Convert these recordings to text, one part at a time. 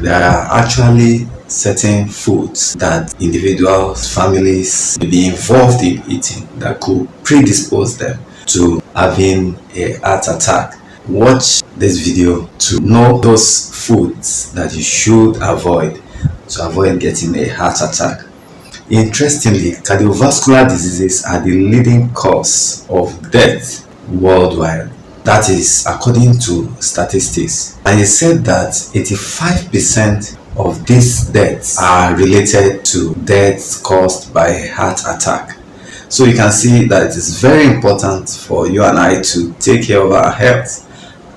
There are actually certain foods that individuals, families may be involved in eating that could predispose them to having a heart attack. Watch this video to know those foods that you should avoid to avoid getting a heart attack. Interestingly, cardiovascular diseases are the leading cause of death worldwide. That is according to statistics. And it said that 85% of these deaths are related to deaths caused by a heart attack. So you can see that it is very important for you and I to take care of our health.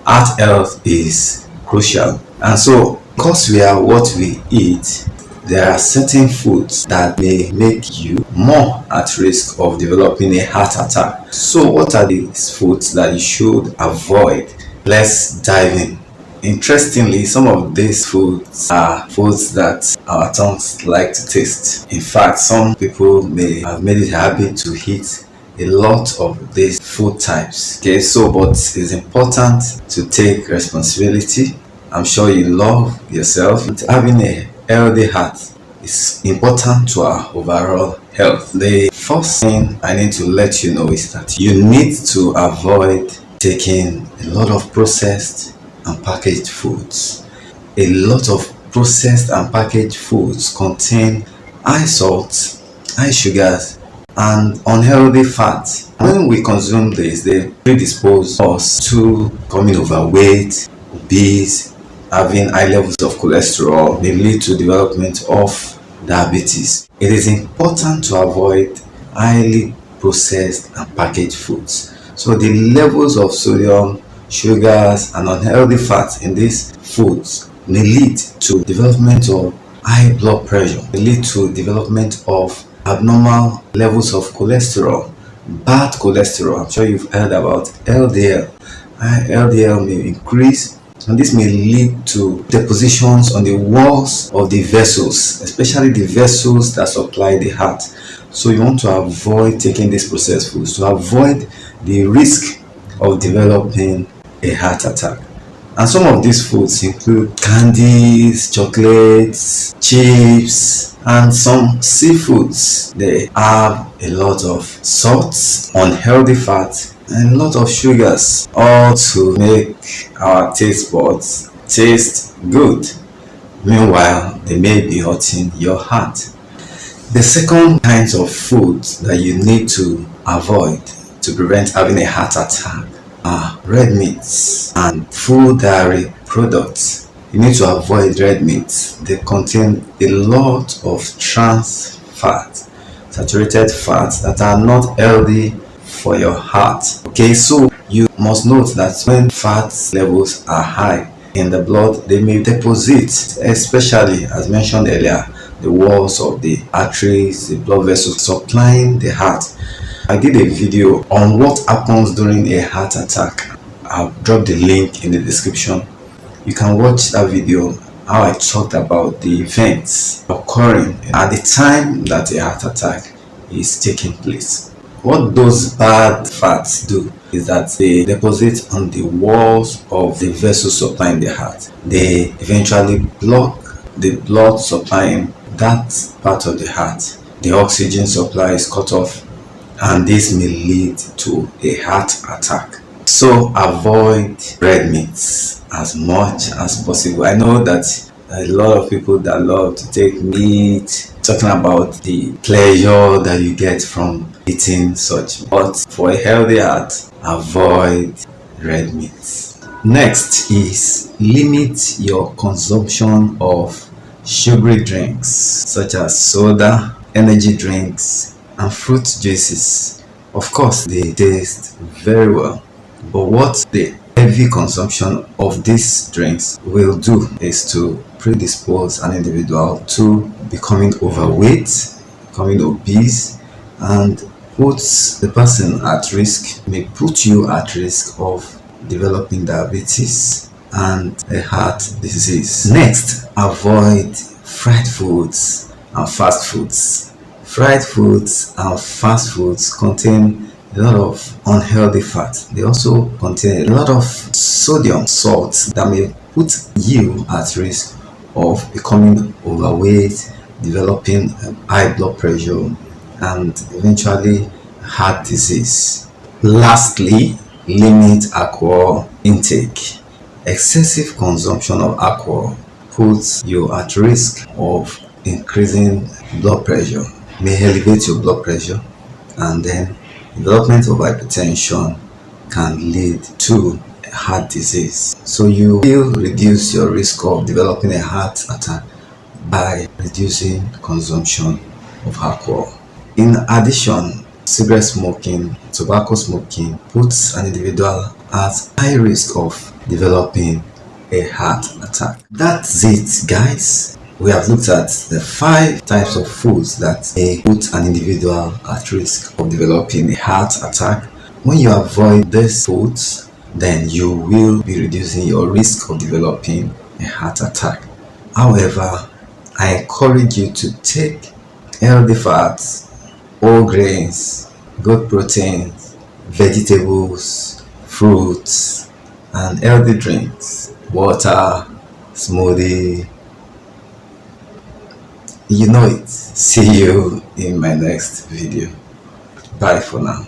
Heart health is crucial. And so, because we are what we eat, there are certain foods that may make you more at risk of developing a heart attack. So what are these foods that you should avoid? Let's dive in. Interestingly, some of these foods are foods that our tongues like to taste. In fact, some people may have made it a habit to eat a lot of these food types. Okay, so but it's important to take responsibility. I'm sure you love yourself. Having a healthy heart is important to our overall health. The first thing I need to let you know is that you need to avoid taking a lot of processed and packaged foods. A lot of processed and packaged foods contain high salt, high sugars, and unhealthy fats. When we consume this, they predispose us to becoming overweight, obese, having high levels of cholesterol, may lead to development of diabetes. It is important to avoid highly processed and packaged foods. So the levels of sodium, sugars, and unhealthy fats in these foods may lead to development of high blood pressure, may lead to development of abnormal levels of cholesterol, bad cholesterol. I'm sure you've heard about LDL. LDL may increase, and this may lead to depositions on the walls of the vessels, especially the vessels that supply the heart. So you want to avoid taking these processed foods to avoid the risk of developing a heart attack. And some of these foods include candies, chocolates, chips, and some seafoods. They have a lot of salt, unhealthy fat, and a lot of sugars, all to make our taste buds taste good. Meanwhile, they may be hurting your heart. The second kinds of foods that you need to avoid to prevent having a heart attack are red meats and full dairy products. You need to avoid red meats. They contain a lot of trans fat, saturated fats that are not healthy for your heart. Okay, so you must note that when fat levels are high in the blood, they may deposit, especially as mentioned earlier, the walls of the arteries, the blood vessels supplying the heart. I did a video on what happens during a heart attack. I'll drop the link in the description. You can watch that video, how I talked about the events occurring at the time that a heart attack is taking place. What those bad fats do is that they deposit on the walls of the vessels supplying the heart. They eventually block the blood supplying that part of the heart. The oxygen supply is cut off, and this may lead to a heart attack. So avoid red meats as much as possible. I know that a lot of people that love to take meat, talking about the pleasure that you get from eating such, but for a healthy heart, avoid red meats. Next is limit your consumption of sugary drinks such as soda, energy drinks, and fruit juices. Of course, they taste very well, but what the heavy consumption of these drinks will do is to predispose an individual to becoming overweight, becoming obese, and puts the person at risk, may put you at risk of developing diabetes and a heart disease. Next, avoid fried foods and fast foods. Fried foods and fast foods contain a lot of unhealthy fat. They also contain a lot of sodium salts that may put you at risk of becoming overweight, developing high blood pressure, and eventually heart disease. Lastly, limit alcohol intake. Excessive consumption of alcohol puts you at risk of increasing blood pressure, may elevate your blood pressure, and then development of hypertension can lead to heart disease. So you will reduce your risk of developing a heart attack by reducing consumption of alcohol. In addition, cigarette smoking, tobacco smoking puts an individual at high risk of developing a heart attack. That's it, guys. We have looked at the 5 types of foods that may put an individual at risk of developing a heart attack. When you avoid these foods, then you will be reducing your risk of developing a heart attack. However, I encourage you to take healthy fats, whole grains, good proteins, vegetables, fruits, and healthy drinks, water, smoothie. You know it. See you in my next video. Bye for now.